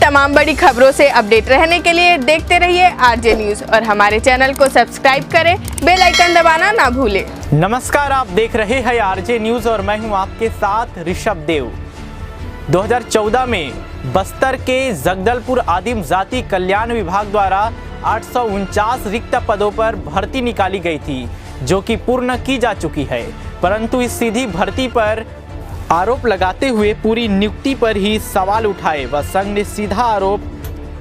तमाम बड़ी खबरों से अपडेट रहने के लिए देखते रहिए आरजे न्यूज़ और हमारे चैनल को सब्सक्राइब करें, बेल आइकन दबाना ना भूलें। नमस्कार, आप देख रहे हैं आरजे न्यूज़ और मैं हूं आपके साथ ऋषभ देव। 2014 में बस्तर के जगदलपुर आदिम जाति कल्याण विभाग द्वारा 849 रिक्त पदों पर भर्ती निकाली गई थी, जो कि पूर्ण की जा चुकी है। परंतु इस सीधी भर्ती पर आरोप लगाते हुए पूरी नियुक्ति पर ही सवाल उठाए व संघ ने सीधा आरोप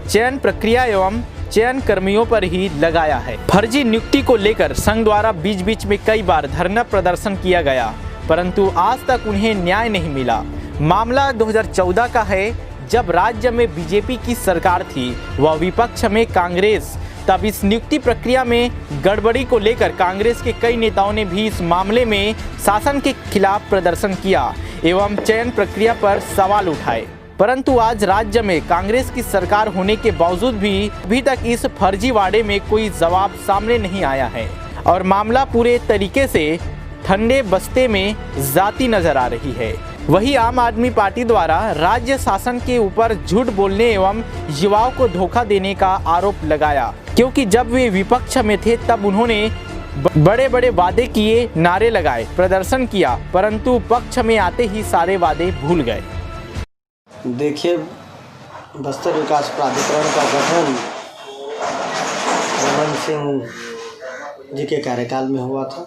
चयन प्रक्रिया एवं चयन कर्मियों पर ही लगाया है। फर्जी नियुक्ति को लेकर संघ द्वारा बीच बीच में कई बार धरना प्रदर्शन किया गया, परंतु आज तक उन्हें न्याय नहीं मिला। मामला 2014 का है, जब राज्य में बीजेपी की सरकार थी व विपक्ष में कांग्रेस। तब इस नियुक्ति प्रक्रिया में गड़बड़ी को लेकर कांग्रेस के कई नेताओं ने भी इस मामले में शासन के खिलाफ प्रदर्शन किया एवं चयन प्रक्रिया पर सवाल उठाए। परंतु आज राज्य में कांग्रेस की सरकार होने के बावजूद भी अभी तक इस फर्जीवाड़े में कोई जवाब सामने नहीं आया है और मामला पूरे तरीके से ठंडे बस्ते में जाती नजर आ रही है। वही आम आदमी पार्टी द्वारा राज्य शासन के ऊपर झूठ बोलने एवं युवाओं को धोखा देने का आरोप लगाया, क्योंकि जब वे विपक्ष में थे तब उन्होंने बड़े बड़े वादे किए, नारे लगाए, प्रदर्शन किया, परंतु पक्ष में आते ही सारे वादे भूल गए। देखिए, बस्तर विकास प्राधिकरण का गठन रमन सिंह जी के कार्यकाल में हुआ था,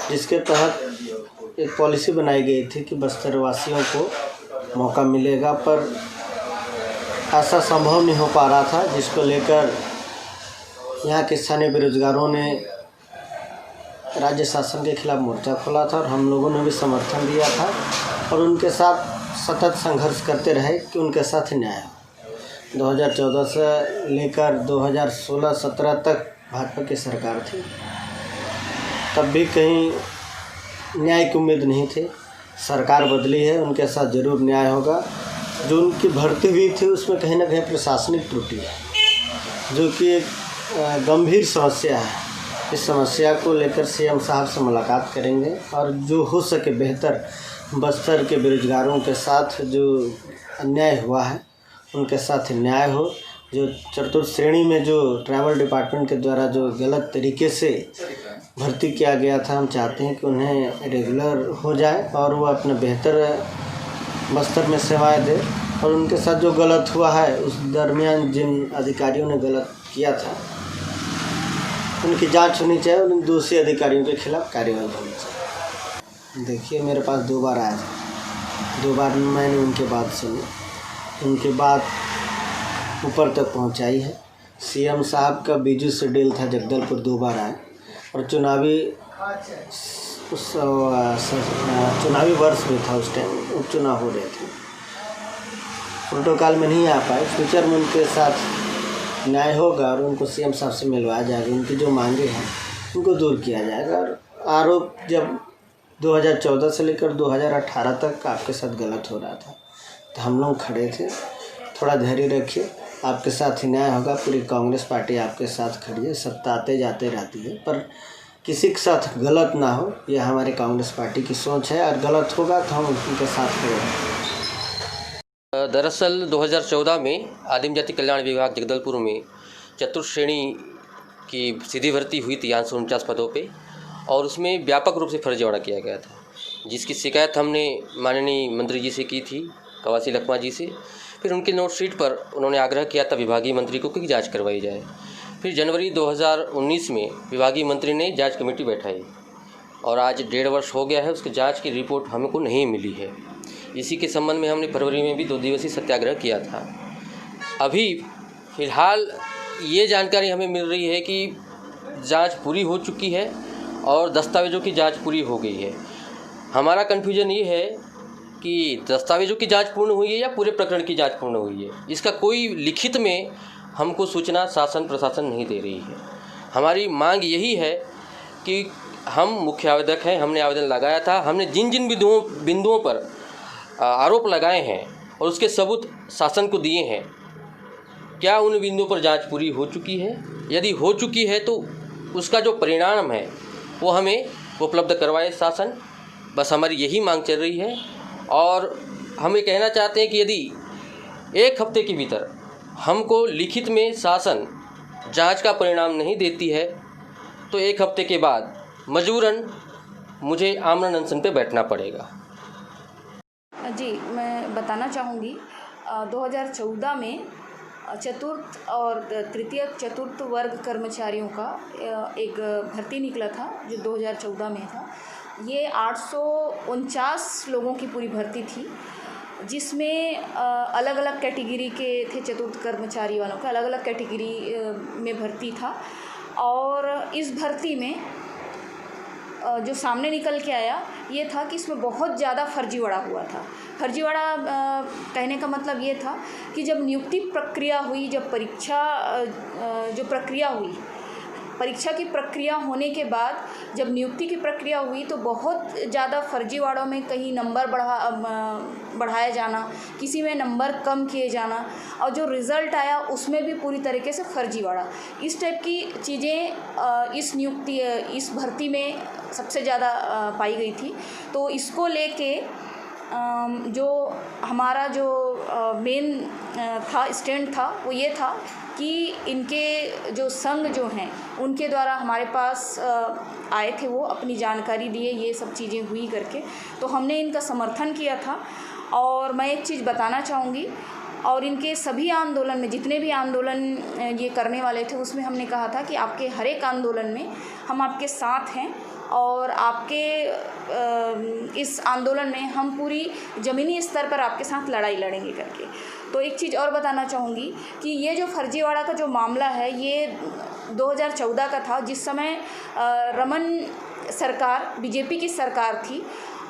जिसके तहत एक पॉलिसी बनाई गई थी कि बस्तर वासियों को मौका मिलेगा, पर ऐसा संभव नहीं हो पा रहा था, जिसको लेकर यहाँ के स्थानीय बेरोजगारों ने राज्य शासन के खिलाफ मोर्चा खोला था और हम लोगों ने भी समर्थन दिया था और उनके साथ सतत संघर्ष करते रहे कि उनके साथ न्याय हो। 2014 से लेकर 2016-17 तक भाजपा की सरकार थी, तब भी कहीं न्याय की उम्मीद नहीं थी। सरकार बदली है, उनके साथ ज़रूर न्याय होगा। जो उनकी भर्ती हुई थी उसमें कहीं ना कहीं प्रशासनिक त्रुटि है, जो कि एक गंभीर समस्या है। इस समस्या को लेकर सीएम साहब से मुलाकात करेंगे और जो हो सके बेहतर बस्तर के बेरोजगारों के साथ जो अन्याय हुआ है उनके साथ न्याय हो। जो चतुर्थ श्रेणी में जो ट्रैवल डिपार्टमेंट के द्वारा जो गलत तरीके से भर्ती किया गया था, हम चाहते हैं कि उन्हें रेगुलर हो जाए और वो अपने बेहतर बस्तर में सेवाएं दे। और उनके साथ जो गलत हुआ है उस दरमियान जिन अधिकारियों ने गलत किया था उनकी जांच होनी चाहिए और उन दोषी अधिकारियों के खिलाफ कार्रवाई होनी चाहिए। देखिए, मेरे पास 2 बार आया था, 2 बार मैंने उनकी बात सुनी, उनकी बात ऊपर तक पहुंचाई है। सीएम साहब का बीजू शेड्यूल था, जगदलपुर 2 बार आए और चुनावी वर्ष भी था, उस टाइम उपचुनाव हो रहे थे, प्रोटोकॉल में नहीं आ पाए। फ्यूचर में उनके साथ न्याय होगा और उनको सीएम साहब से मिलवाया जाएगा, उनकी जो मांगे हैं उनको दूर किया जाएगा। और आरोप जब 2014 से लेकर 2018 तक आपके साथ गलत हो रहा था तो हम लोग खड़े थे। थोड़ा धैर्य रखिए, आपके साथ ही न्याय होगा। पूरी कांग्रेस पार्टी आपके साथ खड़ी है, सत्ता आते जाते रहती है, पर किसी के साथ गलत ना हो, यह हमारी कांग्रेस पार्टी की सोच है और गलत होगा तो हम उनके साथ खड़े हैं। दरअसल 2014 में आदिम जाति कल्याण विभाग जगदलपुर में चतुर्थ श्रेणी की सीधी भर्ती हुई थी 849 पदों पे और उसमें व्यापक रूप से फर्जीवाड़ा किया गया था, जिसकी शिकायत हमने माननीय मंत्री जी से की थी, कवासी लखमा जी से। फिर उनके नोट शीट पर उन्होंने आग्रह किया था विभागीय मंत्री को कि जांच करवाई जाए। फिर जनवरी 2019 में विभागीय मंत्री ने जांच कमेटी बैठाई और आज 1.5 वर्ष हो गया है, उसकी जांच की रिपोर्ट हमको नहीं मिली है। इसी के संबंध में हमने फरवरी में भी 2 दिवसीय सत्याग्रह किया था। अभी फ़िलहाल ये जानकारी हमें मिल रही है कि जांच पूरी हो चुकी है और दस्तावेज़ों की जांच पूरी हो गई है। हमारा कन्फ्यूजन ये है कि दस्तावेज़ों की जांच पूर्ण हुई है या पूरे प्रकरण की जांच पूर्ण हुई है, इसका कोई लिखित में हमको सूचना शासन प्रशासन नहीं दे रही है। हमारी मांग यही है कि हम मुख्य आवेदक हैं, हमने आवेदन लगाया था, हमने जिन जिन बिंदुओं पर आरोप लगाए हैं और उसके सबूत शासन को दिए हैं, क्या उन बिंदुओं पर जांच पूरी हो चुकी है? यदि हो चुकी है तो उसका जो परिणाम है वो हमें उपलब्ध करवाए शासन। बस हमारी यही मांग चल रही है और हम ये कहना चाहते हैं कि यदि 1 हफ्ते के भीतर हमको लिखित में शासन जांच का परिणाम नहीं देती है तो 1 हफ्ते के बाद मजबूरन मुझे आमरण अनशन पे बैठना पड़ेगा। जी, मैं बताना चाहूँगी 2014 में चतुर्थ और तृतीय चतुर्थ वर्ग कर्मचारियों का एक भर्ती निकला था जो 2014 में था। ये 849 लोगों की पूरी भर्ती थी, जिसमें अलग अलग कैटेगरी के थे। चतुर्थ कर्मचारी वालों का अलग अलग कैटेगरी में भर्ती था और इस भर्ती में जो सामने निकल के आया ये था कि इसमें बहुत ज़्यादा फर्जीवाड़ा हुआ था। फर्जीवाड़ा कहने का मतलब ये था कि जब नियुक्ति प्रक्रिया हुई, जब परीक्षा की प्रक्रिया होने के बाद जब नियुक्ति की प्रक्रिया हुई तो बहुत ज़्यादा फर्जीवाड़ों में कहीं नंबर बढ़ाया जाना, किसी में नंबर कम किए जाना और जो रिज़ल्ट आया उसमें भी पूरी तरीके से फर्जीवाड़ा। इस टाइप की चीज़ें इस भर्ती में सबसे ज़्यादा पाई गई थी। तो इसको लेके जो हमारा जो मेन स्टैंड था वो ये था कि इनके जो संघ जो हैं उनके द्वारा हमारे पास आए थे, वो अपनी जानकारी दिए ये सब चीज़ें हुई करके, तो हमने इनका समर्थन किया था। और मैं एक चीज़ बताना चाहूँगी, और इनके सभी आंदोलन में जितने भी आंदोलन ये करने वाले थे उसमें हमने कहा था कि आपके हर एक आंदोलन में हम आपके साथ हैं और आपके इस आंदोलन में हम पूरी ज़मीनी स्तर पर आपके साथ लड़ाई लड़ेंगे करके। तो एक चीज़ और बताना चाहूँगी कि ये जो फर्जीवाड़ा का जो मामला है ये 2014 का था, जिस समय रमन सरकार बीजेपी की सरकार थी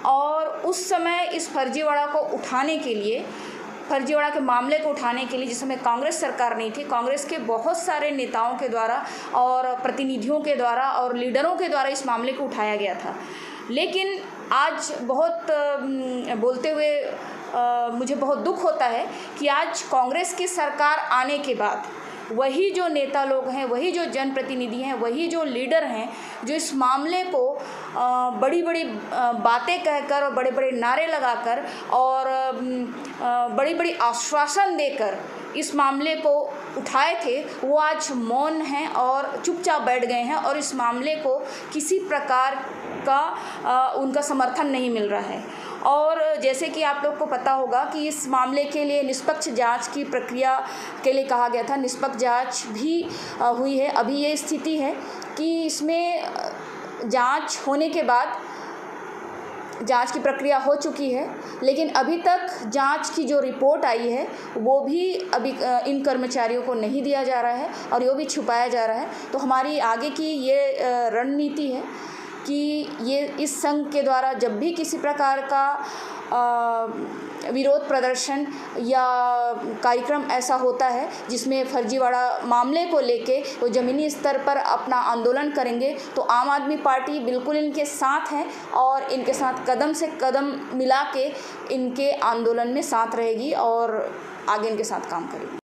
और उस समय इस फर्जीवाड़ा को उठाने के लिए, फर्जीवाड़ा के मामले को उठाने के लिए जिस समय कांग्रेस सरकार नहीं थी, कांग्रेस के बहुत सारे नेताओं के द्वारा और प्रतिनिधियों के द्वारा और लीडरों के द्वारा इस मामले को उठाया गया था। लेकिन आज बहुत बोलते हुए मुझे बहुत दुख होता है कि आज कांग्रेस की सरकार आने के बाद वही जो नेता लोग हैं, वही जो जनप्रतिनिधि हैं, वही जो लीडर हैं जो इस मामले को बड़ी बड़ी बातें कहकर और बड़े बड़े नारे लगाकर और बड़ी बड़ी आश्वासन देकर इस मामले को उठाए थे, वो आज मौन हैं और चुपचाप बैठ गए हैं और इस मामले को किसी प्रकार का उनका समर्थन नहीं मिल रहा है। और जैसे कि आप लोग को पता होगा कि इस मामले के लिए निष्पक्ष जांच की प्रक्रिया के लिए कहा गया था, निष्पक्ष जांच भी हुई है। अभी ये स्थिति है कि इसमें जांच होने के बाद जांच की प्रक्रिया हो चुकी है, लेकिन अभी तक जांच की जो रिपोर्ट आई है वो भी अभी इन कर्मचारियों को नहीं दिया जा रहा है और ये भी छुपाया जा रहा है। तो हमारी आगे की ये रणनीति है कि ये इस संघ के द्वारा जब भी किसी प्रकार का विरोध प्रदर्शन या कार्यक्रम ऐसा होता है जिसमें फर्जीवाड़ा मामले को लेके वो ज़मीनी स्तर पर अपना आंदोलन करेंगे, तो आम आदमी पार्टी बिल्कुल इनके साथ है और इनके साथ कदम से कदम मिला के इनके आंदोलन में साथ रहेगी और आगे इनके साथ काम करेगी।